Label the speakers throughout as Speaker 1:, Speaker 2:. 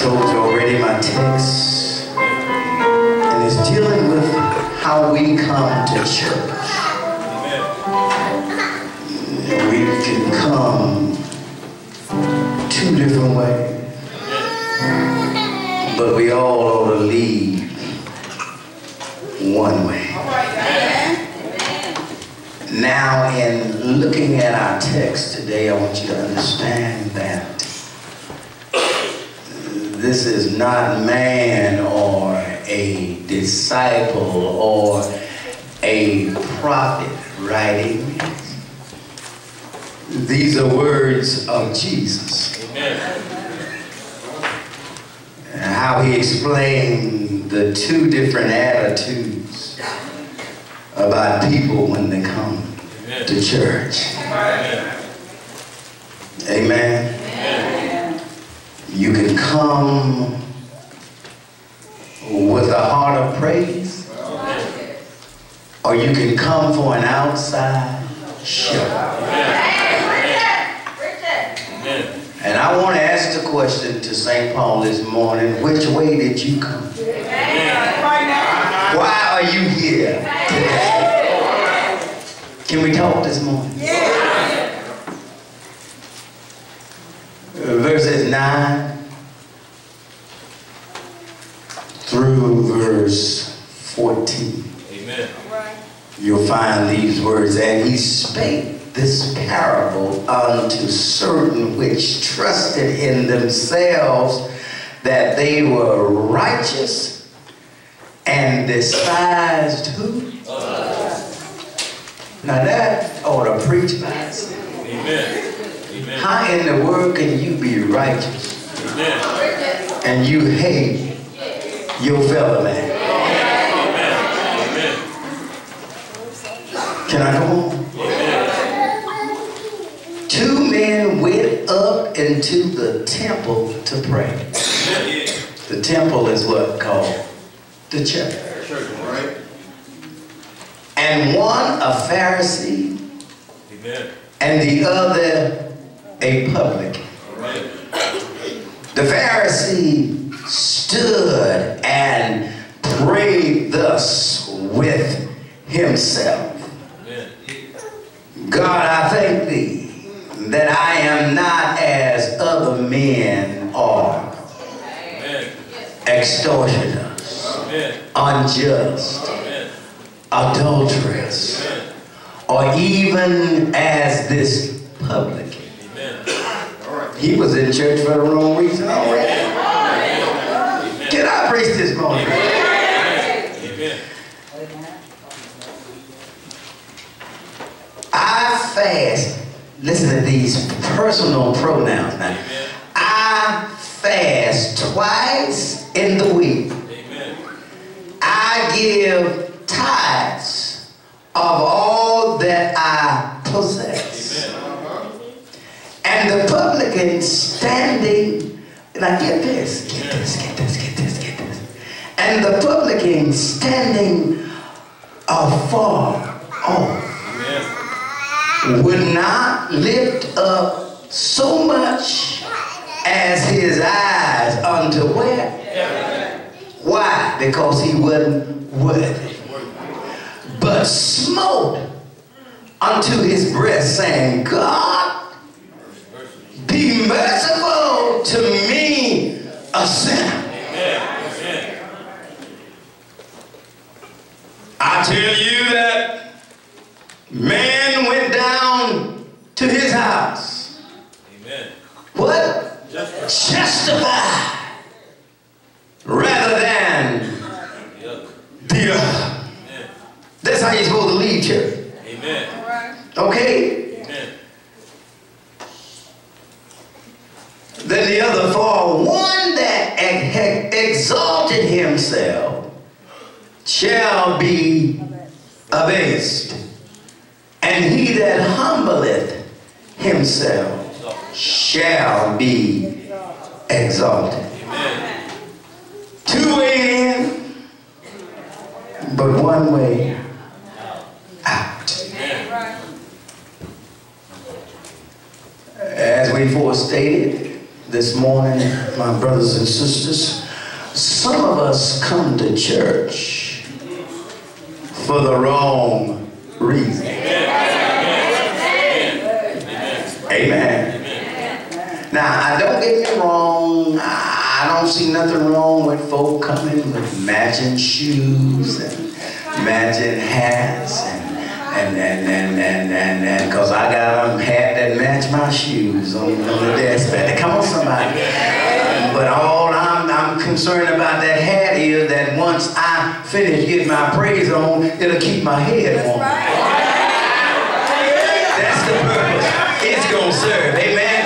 Speaker 1: told you already my text, and it's dealing with how we come to church. We can come two different ways, but we all ought to leave one way. Now, in looking at our text today, I want you to understand that this is not man or a disciple or a prophet writing. These are words of Jesus. Amen. How he explained the two different attitudes about people when they come to church. Amen. Amen. You can come with a heart of praise, or you can come for an outside show. And I want to ask the question to St. Paul this morning, which way did you come? Why are you here today? Can we talk this morning? Verses 9 through verse 14. Amen. You'll find these words. And he spake this parable unto certain which trusted in themselves that they were righteous, and despised who? Now that ought to preach by itself. Amen. Amen. How in the world can you be righteous and you hate your fellow man? Amen. Can I go on? Two men went up into the temple to pray. The temple is what called the church. And one a Pharisee, and the other a publican. The Pharisee stood and prayed thus with himself. God, I thank thee that I am not as other men are, extortioners, unjust, adulterous, or even as this publican. He was in church for the wrong reason already. Can I preach this morning? I fast. Listen to these personal pronouns now. I fast twice in the week. I give tithes of all that I possess. And the publican standing, now get this. And the publican standing afar off would not lift up so much as his eyes unto where? Why? Because he wasn't worthy. But smote unto his breast, saying, God, be merciful to me, a sinner. I tell you that man went down to his house. What? Justified rather than the other. That's how you're supposed to leave church. Okay? Then the other, for one that exalted himself shall be abased, and he that humbleth himself shall be exalted. Two ways in, but one way out. As we forestated, this morning, my brothers and sisters, some of us come to church for the wrong reason. Amen. Now, don't get me wrong. I don't see nothing wrong with folk coming with matching shoes and matching hats and because I got a hat that match my shoes on the desk. Come on, somebody. But all I'm concerned about that hat is that once I finish getting my praise on, it'll keep my head warm. That's the purpose. It's gonna serve. Amen.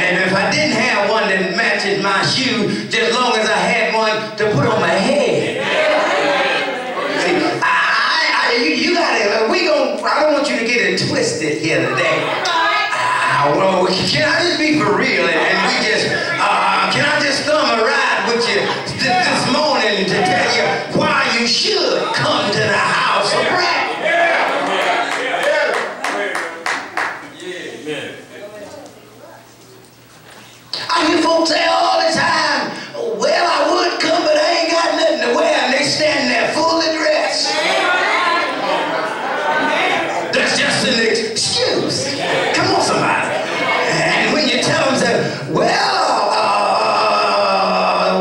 Speaker 1: And if I didn't have one that matches my shoe, just as long as I had one to put on my head. I don't want you to get it twisted here today. Well, can I just be for real and we just, can I just thumb a ride with you this morning to tell you why you should come to the house of prayer? I hear folks say all the time, well, I would come, but I ain't got nothing to wear, and they stand there fully dressed. That's just an excuse. Come on, somebody. And when you tell them, say, well,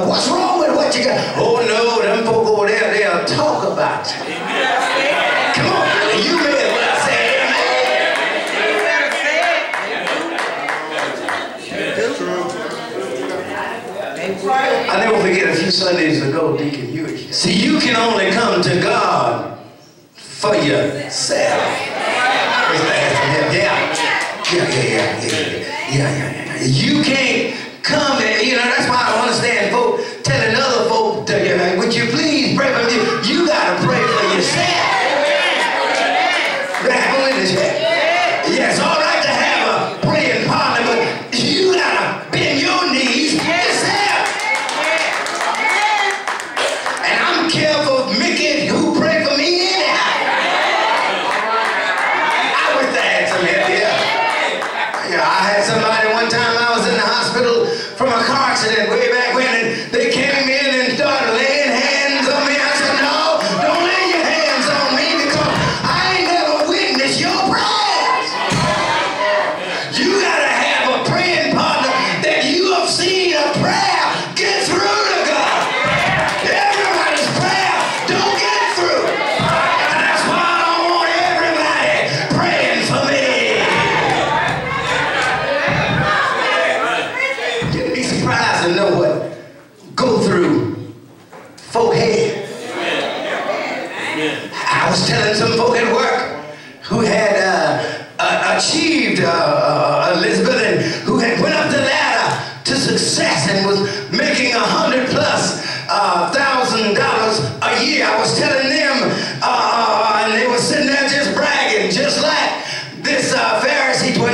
Speaker 1: what's wrong with what you got? Oh, no, them folk over there, they'll talk about you. Come on, you may as well say amen. I never forget a few Sundays ago, Deacon Hewitt. See, you can only come to God for yourself. Yeah. You can't come and, that's why I don't understand folk telling other folk, would you please pray for me? You got to pray for yourself. Yeah, it's all right to have a praying partner, but you got to bend your knees yourself. And I'm careful of Mickey who pray for me anyhow. I had somebody one time, I was in the hospital from a car accident way back when, and they came in and started laying hands on me. I said, no, don't lay your hands on me because I ain't never witnessed your prayers. You gotta have a praying partner that you have seen a prayer get through to God. Everybody's prayer don't get through. And that's why I don't want everybody praying for me. To know what go through folk head. I was telling some folk at work who had achieved Elizabeth and who had went up the ladder to success and was making $100,000+ a year. I was telling them, and they were sitting there just bragging, just like this Pharisee, well,